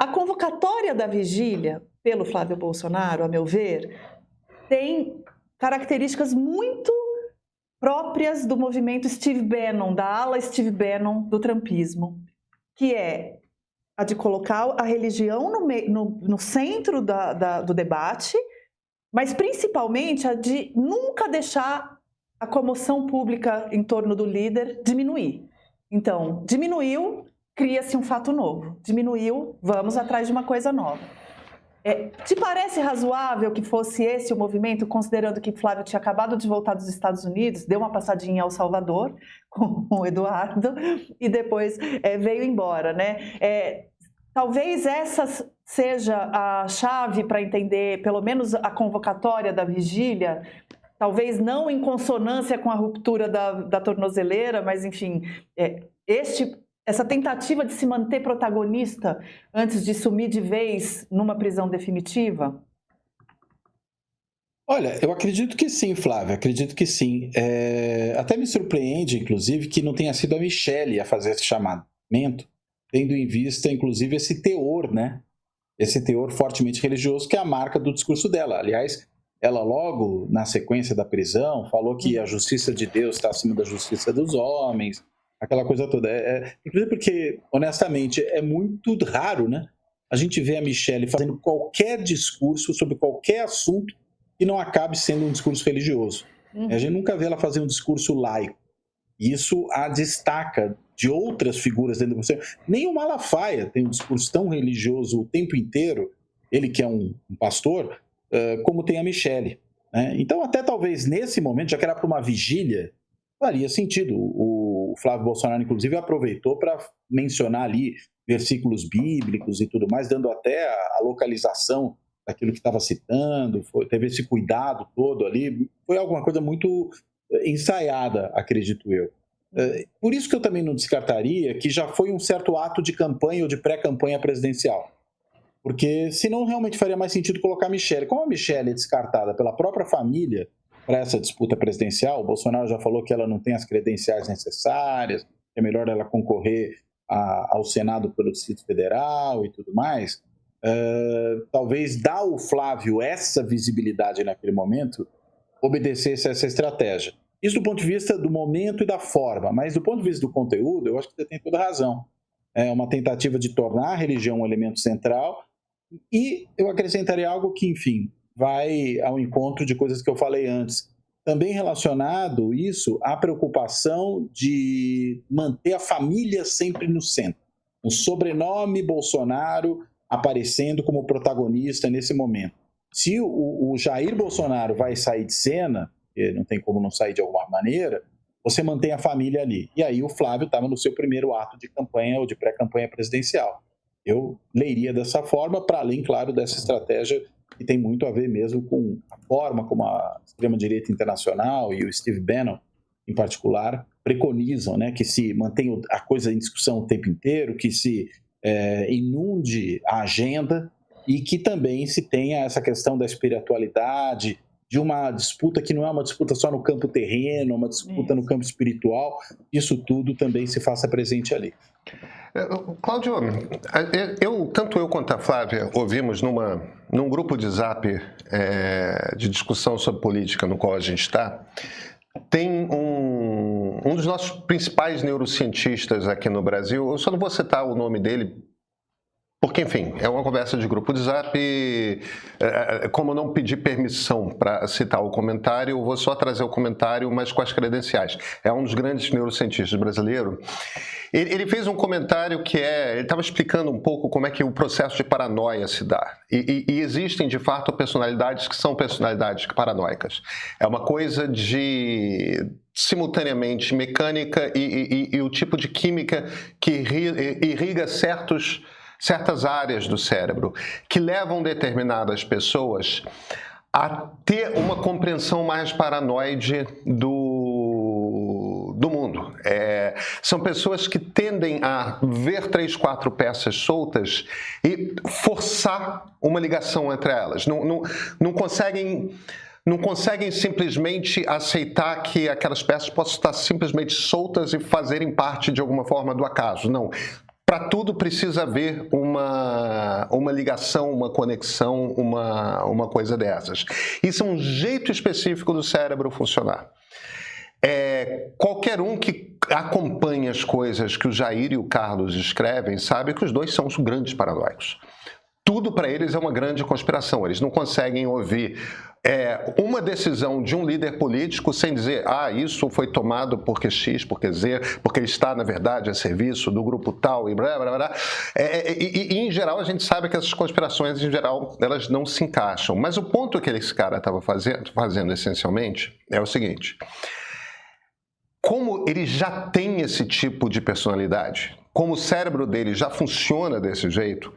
a convocatória da vigília pelo Flávio Bolsonaro, a meu ver, tem características muito próprias do movimento Steve Bannon, da ala Steve Bannon do trumpismo, que é a de colocar a religião no centro do debate, mas principalmente a de nunca deixar a comoção pública em torno do líder diminuir. Então, diminuiu, cria-se um fato novo. Diminuiu, vamos atrás de uma coisa nova. Te parece razoável que fosse esse o movimento, considerando que Flávio tinha acabado de voltar dos Estados Unidos, deu uma passadinha em El Salvador com o Eduardo e depois veio embora, né? Talvez essa seja a chave para entender, pelo menos a convocatória da vigília, talvez não em consonância com a ruptura da tornozeleira, mas enfim, essa tentativa de se manter protagonista antes de sumir de vez numa prisão definitiva? Olha, eu acredito que sim, Flávia, acredito que sim. Até me surpreende, inclusive, que não tenha sido a Michelle a fazer esse chamamento, tendo em vista, inclusive, esse teor, né? Esse teor fortemente religioso que é a marca do discurso dela. Aliás, ela logo na sequência da prisão falou que a justiça de Deus está acima da justiça dos homens, aquela coisa toda. Inclusive porque, honestamente, é muito raro, né? A gente vê a Michelle fazendo qualquer discurso sobre qualquer assunto que não acabe sendo um discurso religioso. A gente nunca vê ela fazer um discurso laico. Isso a destaca de outras figuras dentro do governo. Nem o Malafaia tem um discurso tão religioso o tempo inteiro, ele que é um pastor, como tem a Michelle, né? Então, até talvez nesse momento, já que era para uma vigília, faria sentido. O Flávio Bolsonaro, inclusive, aproveitou para mencionar ali versículos bíblicos e tudo mais, dando até a localização daquilo que estava citando, teve esse cuidado todo ali. Foi alguma coisa muito ensaiada, acredito eu. Por isso que eu também não descartaria que já foi um certo ato de campanha ou de pré-campanha presidencial. Porque senão realmente faria mais sentido colocar a Michelle. Como a Michelle é descartada pela própria família para essa disputa presidencial, o Bolsonaro já falou que ela não tem as credenciais necessárias, que é melhor ela concorrer ao Senado pelo Distrito Federal e tudo mais, talvez dar ao Flávio essa visibilidade naquele momento obedecesse a essa estratégia. Isso do ponto de vista do momento e da forma, mas do ponto de vista do conteúdo, eu acho que você tem toda a razão. É uma tentativa de tornar a religião um elemento central e eu acrescentaria algo que, enfim, vai ao encontro de coisas que eu falei antes. Também relacionado isso à preocupação de manter a família sempre no centro. O sobrenome Bolsonaro aparecendo como protagonista nesse momento. Se o Jair Bolsonaro vai sair de cena, não tem como não sair de alguma maneira, você mantém a família ali. E aí o Flávio estava no seu primeiro ato de campanha ou de pré-campanha presidencial. Eu leria dessa forma, para além, claro, dessa estratégia que tem muito a ver mesmo com a forma como a extrema-direita internacional e o Steve Bannon, em particular, preconizam, né, que se mantenha a coisa em discussão o tempo inteiro, que se inunde a agenda e que também se tenha essa questão da espiritualidade, de uma disputa que não é uma disputa só no campo terreno, uma disputa no campo espiritual, isso tudo também se faça presente ali. Cláudio, tanto eu quanto a Flávia ouvimos num grupo de Zap de discussão sobre política no qual a gente está, tem um dos nossos principais neurocientistas aqui no Brasil, eu só não vou citar o nome dele, porque, enfim, é uma conversa de grupo de Zap e, como eu não pedi permissão para citar o comentário, eu vou só trazer o comentário, mas com as credenciais. É um dos grandes neurocientistas brasileiros. Ele fez um comentário que ele estava explicando um pouco como é que o processo de paranoia se dá. E existem, de fato, personalidades que são personalidades paranoicas. É uma coisa de simultaneamente mecânica e o tipo de química que irriga certas áreas do cérebro, que levam determinadas pessoas a ter uma compreensão mais paranoide do mundo. São pessoas que tendem a ver 3, 4 peças soltas e forçar uma ligação entre elas. Não conseguem simplesmente aceitar que aquelas peças possam estar simplesmente soltas e fazerem parte de alguma forma do acaso. Não. Para tudo precisa haver uma uma ligação, uma conexão, uma coisa dessas. Isso é um jeito específico do cérebro funcionar. Qualquer um que acompanha as coisas que o Jair e o Carlos escrevem sabe que os dois são os grandes paranoicos. Tudo para eles é uma grande conspiração. Eles não conseguem ouvir uma decisão de um líder político sem dizer isso foi tomado porque X, porque Z, porque ele está, na verdade, a serviço do grupo tal e blá, blá, blá. E, em geral, a gente sabe que essas conspirações, em geral, elas não se encaixam. Mas o ponto que esse cara estava fazendo, essencialmente, é o seguinte. Como ele já tem esse tipo de personalidade, como o cérebro dele já funciona desse jeito,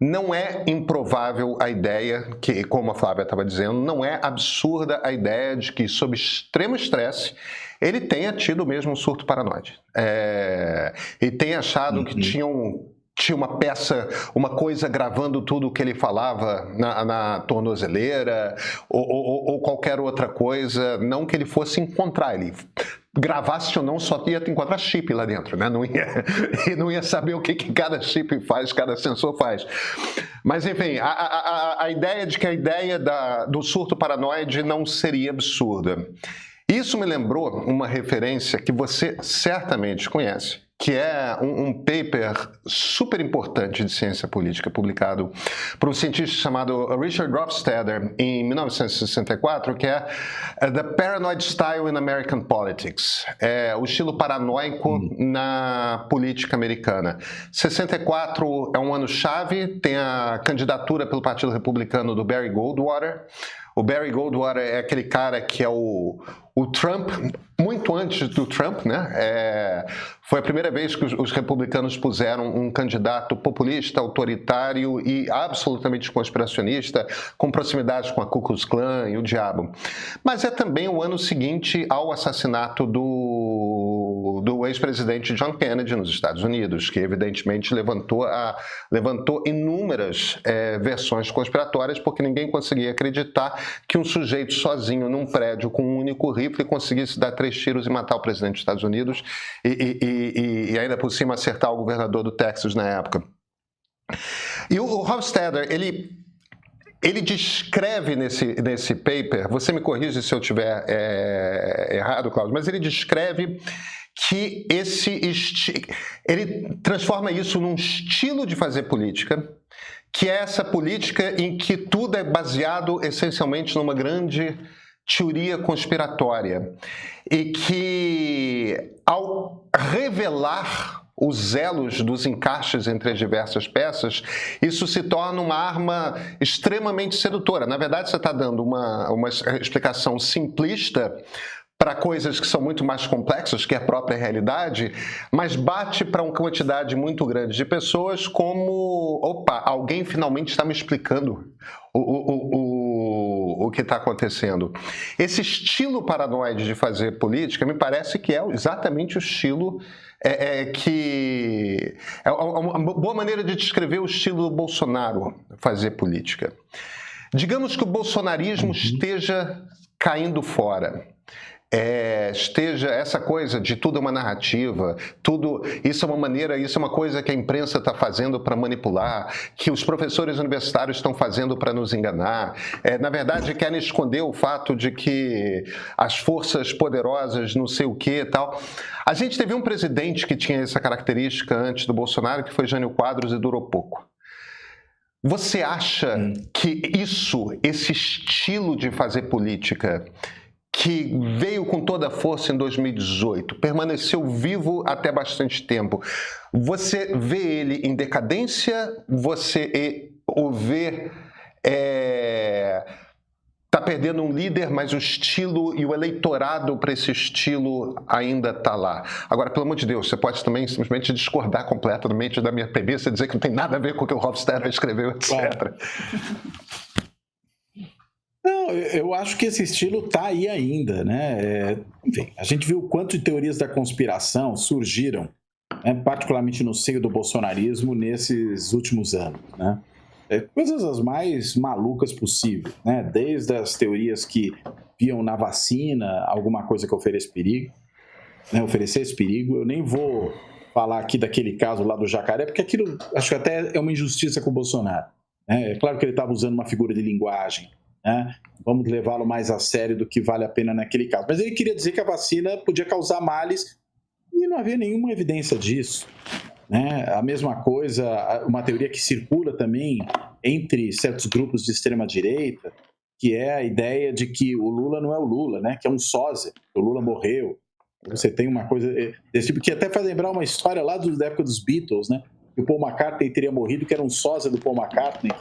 não é improvável a ideia que, como a Flávia estava dizendo, não é absurda a ideia de que, sob extremo estresse, ele tenha tido mesmo um surto paranoide. E tenha achado que tinha uma peça, uma coisa gravando tudo o que ele falava na tornozeleira ou qualquer outra coisa, não que ele fosse encontrar. Ele gravasse ou não, só ia encontrar chip lá dentro, né? Não ia saber o que cada chip faz, cada sensor faz. Mas, enfim, a ideia de que a ideia do surto paranoide não seria absurda. Isso me lembrou uma referência que você certamente conhece, que é um paper super importante de ciência política publicado por um cientista chamado Richard Hofstadter em 1964, que é The Paranoid Style in American Politics, o estilo paranoico na política americana. 64 é um ano-chave, tem a candidatura pelo Partido Republicano do Barry Goldwater. O Barry Goldwater é aquele cara que é o Trump, muito antes do Trump, né? Foi a primeira vez que os republicanos puseram um candidato populista, autoritário e absolutamente conspiracionista, com proximidade com a Ku Klux Klan e o diabo. Mas é também o ano seguinte ao assassinato do ex-presidente John Kennedy nos Estados Unidos, que evidentemente levantou inúmeras versões conspiratórias, porque ninguém conseguia acreditar que um sujeito sozinho num prédio com um único rifle conseguisse dar 3 tiros e matar o presidente dos Estados Unidos e ainda por cima acertar o governador do Texas na época. E o Hofstadter, ele descreve nesse paper, você me corrige se eu estiver errado, Cláudio, mas ele descreve que ele transforma isso num estilo de fazer política, que é essa política em que tudo é baseado essencialmente numa grande teoria conspiratória e que, ao revelar os elos dos encaixes entre as diversas peças, isso se torna uma arma extremamente sedutora. Na verdade, você está dando uma explicação simplista para coisas que são muito mais complexas, que é a própria realidade, mas bate para uma quantidade muito grande de pessoas como, alguém finalmente está me explicando o que está acontecendo. Esse estilo paranoide de fazer política me parece que é exatamente o estilo que é uma boa maneira de descrever o estilo do Bolsonaro fazer política. Digamos que o bolsonarismo esteja caindo fora. Esteja essa coisa de tudo é uma narrativa, isso é uma maneira, isso é uma coisa que a imprensa está fazendo para manipular, que os professores universitários estão fazendo para nos enganar. Na verdade, querem esconder o fato de que as forças poderosas, não sei o que e tal. A gente teve um presidente que tinha essa característica antes do Bolsonaro, que foi Jânio Quadros, e durou pouco. Você acha que esse estilo de fazer política, que veio com toda a força em 2018, permaneceu vivo até bastante tempo, você vê ele em decadência? Você o vê está perdendo um líder, mas o estilo e o eleitorado para esse estilo ainda está lá? Agora, pelo amor de Deus, você pode também simplesmente discordar completamente da minha premissa, dizer que não tem nada a ver com o que o Hofstadter escreveu, etc. Claro. Não, eu acho que esse estilo está aí ainda, né? Enfim, a gente viu o quanto de teorias da conspiração surgiram, né, particularmente no seio do bolsonarismo, nesses últimos anos, né? Coisas as mais malucas possíveis, né? Desde as teorias que viam na vacina alguma coisa que oferecesse perigo, né? Oferecesse perigo. Eu nem vou falar aqui daquele caso lá do jacaré, porque aquilo acho que até é uma injustiça com o Bolsonaro. né? É claro que ele estava usando uma figura de linguagem, né? Vamos levá-lo mais a sério do que vale a pena naquele caso. Mas ele queria dizer que a vacina podia causar males e não havia nenhuma evidência disso, né? A mesma coisa, uma teoria que circula também entre certos grupos de extrema-direita, que é a ideia de que o Lula não é o Lula, né? Que é um sósia, o Lula morreu. Você tem uma coisa desse tipo, que até faz lembrar uma história lá da época dos Beatles, né? Que o Paul McCartney teria morrido, que era um sósia do Paul McCartney,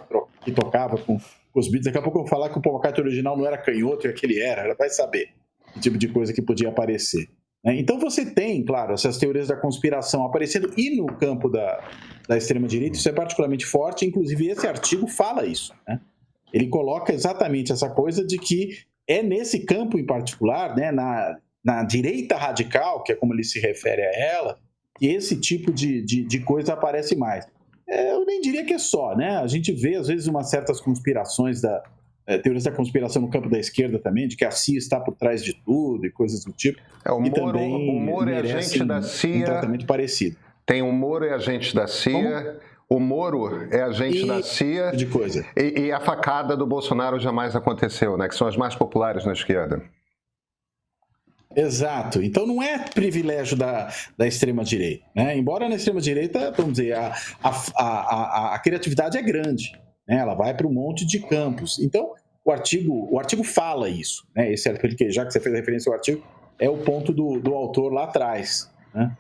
que tocava com os Beatles. Daqui a pouco eu vou falar que o Paul McCartney original não era canhoto e aquele era, ela vai saber que tipo de coisa que podia aparecer. Então você tem, claro, essas teorias da conspiração aparecendo, e no campo da extrema-direita isso é particularmente forte, inclusive esse artigo fala isso, né? Ele coloca exatamente essa coisa de que é nesse campo em particular, né, na direita radical, que é como ele se refere a ela, que esse tipo de coisa aparece mais. Eu nem diria que é só, né? A gente vê, às vezes, umas certas conspirações, teorias da conspiração no campo da esquerda também, de que a CIA está por trás de tudo e coisas do tipo. O Moro é agente da CIA. Um tratamento parecido. Tem o Moro é agente da CIA. Como? O Moro é agente da CIA. De coisa. E a facada do Bolsonaro jamais aconteceu, né? Que são as mais populares na esquerda. Exato. Então não é privilégio da extrema-direita, né? Embora na extrema-direita, vamos dizer, a criatividade é grande, né? Ela vai para um monte de campos. Então, o artigo fala isso, né? Esse artigo, já que você fez referência ao artigo, é o ponto do autor lá atrás, né?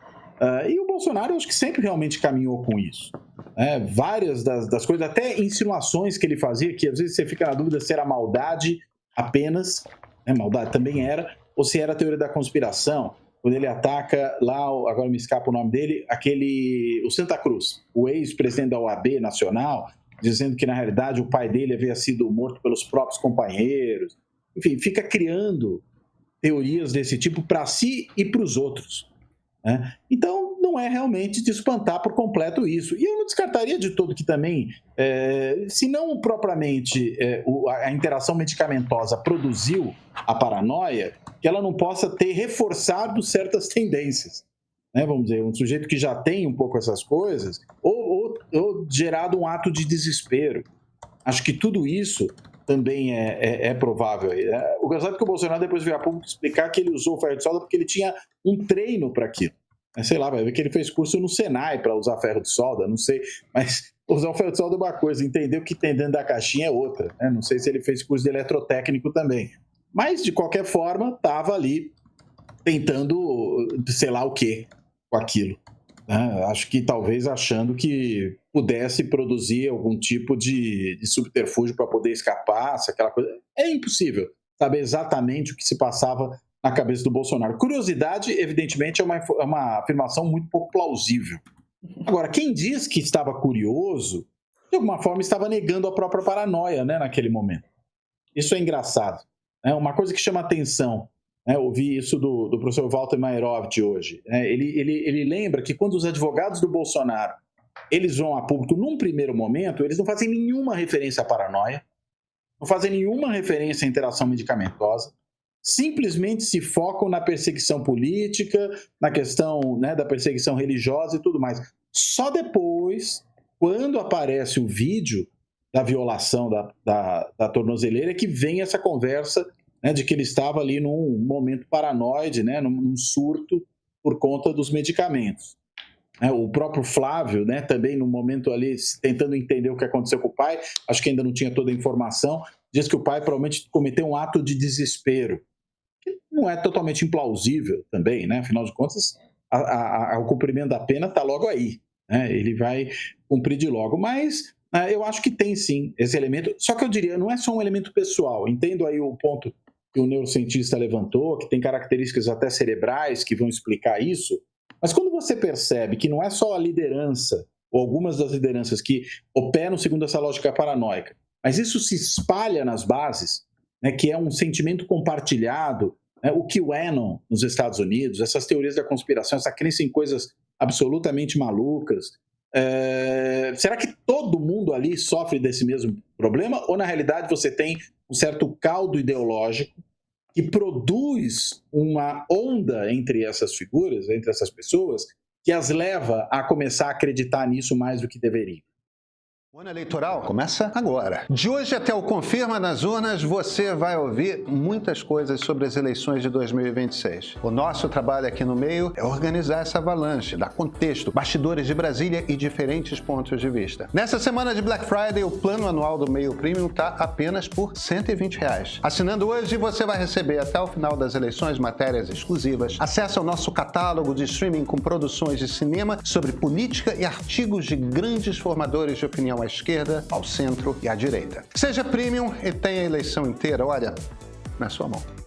E o Bolsonaro, eu acho que sempre realmente caminhou com isso, né? Várias das coisas, até insinuações que ele fazia, que às vezes você fica na dúvida se era maldade apenas, né? Maldade também era, ou se era a teoria da conspiração, quando ele ataca lá, agora me escapa o nome dele, o Santa Cruz, o ex-presidente da OAB Nacional, dizendo que na realidade o pai dele havia sido morto pelos próprios companheiros. Enfim, fica criando teorias desse tipo para si e para os outros, né? Então, não é realmente de espantar por completo isso. E eu não descartaria de todo que também, se não propriamente a interação medicamentosa produziu a paranoia, que ela não possa ter reforçado certas tendências, né? Vamos dizer, um sujeito que já tem um pouco essas coisas, ou gerado um ato de desespero. Acho que tudo isso também é provável. O engraçado é que o Bolsonaro depois veio a público explicar que ele usou o ferro de solda porque ele tinha um treino para aquilo. Sei lá, vai ver que ele fez curso no Senai para usar ferro de solda, não sei, mas usar o ferro de solda é uma coisa, entender o que tem dentro da caixinha é outra, né? Não sei se ele fez curso de eletrotécnico também. Mas, de qualquer forma, estava ali tentando, sei lá o quê, com aquilo, né? Acho que talvez achando que pudesse produzir algum tipo de subterfúgio para poder escapar, se aquela coisa. É impossível saber exatamente o que se passava na cabeça do Bolsonaro. Curiosidade, evidentemente, é uma afirmação muito pouco plausível. Agora, quem diz que estava curioso, de alguma forma estava negando a própria paranoia, né, naquele momento. Isso é engraçado. É uma coisa que chama atenção. Eu ouvi isso do professor Walter Mairovitch hoje. Ele lembra que quando os advogados do Bolsonaro eles vão a público num primeiro momento, eles não fazem nenhuma referência à paranoia, não fazem nenhuma referência à interação medicamentosa, simplesmente se focam na perseguição política, na questão, né, da perseguição religiosa e tudo mais. Só depois, quando aparece o vídeo da violação da tornozeleira, que vem essa conversa, né, de que ele estava ali num momento paranoide, né, num surto por conta dos medicamentos. O próprio Flávio, né, também no momento ali tentando entender o que aconteceu com o pai, acho que ainda não tinha toda a informação, diz que o pai provavelmente cometeu um ato de desespero, que não é totalmente implausível também, né? Afinal de contas, o cumprimento da pena está logo aí, né? Ele vai cumprir de logo, mas eu acho que tem sim esse elemento, só que eu diria, não é só um elemento pessoal, entendo aí o ponto que o neurocientista levantou, que tem características até cerebrais que vão explicar isso, mas quando você percebe que não é só a liderança, ou algumas das lideranças que operam segundo essa lógica paranoica, mas isso se espalha nas bases, né, que é um sentimento compartilhado, né, o QAnon nos Estados Unidos, essas teorias da conspiração, essa crença em coisas absolutamente malucas, será que todo mundo ali sofre desse mesmo problema? Ou na realidade você tem um certo caldo ideológico que produz uma onda entre essas figuras, entre essas pessoas, que as leva a começar a acreditar nisso mais do que deveriam? O ano eleitoral começa agora. De hoje até o Confirma nas Urnas, você vai ouvir muitas coisas sobre as eleições de 2026. O nosso trabalho aqui no meio é organizar essa avalanche, dar contexto, bastidores de Brasília e diferentes pontos de vista. Nessa semana de Black Friday, o plano anual do Meio Premium está apenas por R$ 120. Assinando hoje, você vai receber até o final das eleições matérias exclusivas, acesso ao nosso catálogo de streaming com produções de cinema sobre política e artigos de grandes formadores de opinião à esquerda, ao centro e à direita. Seja premium e tenha a eleição inteira, olha, na sua mão.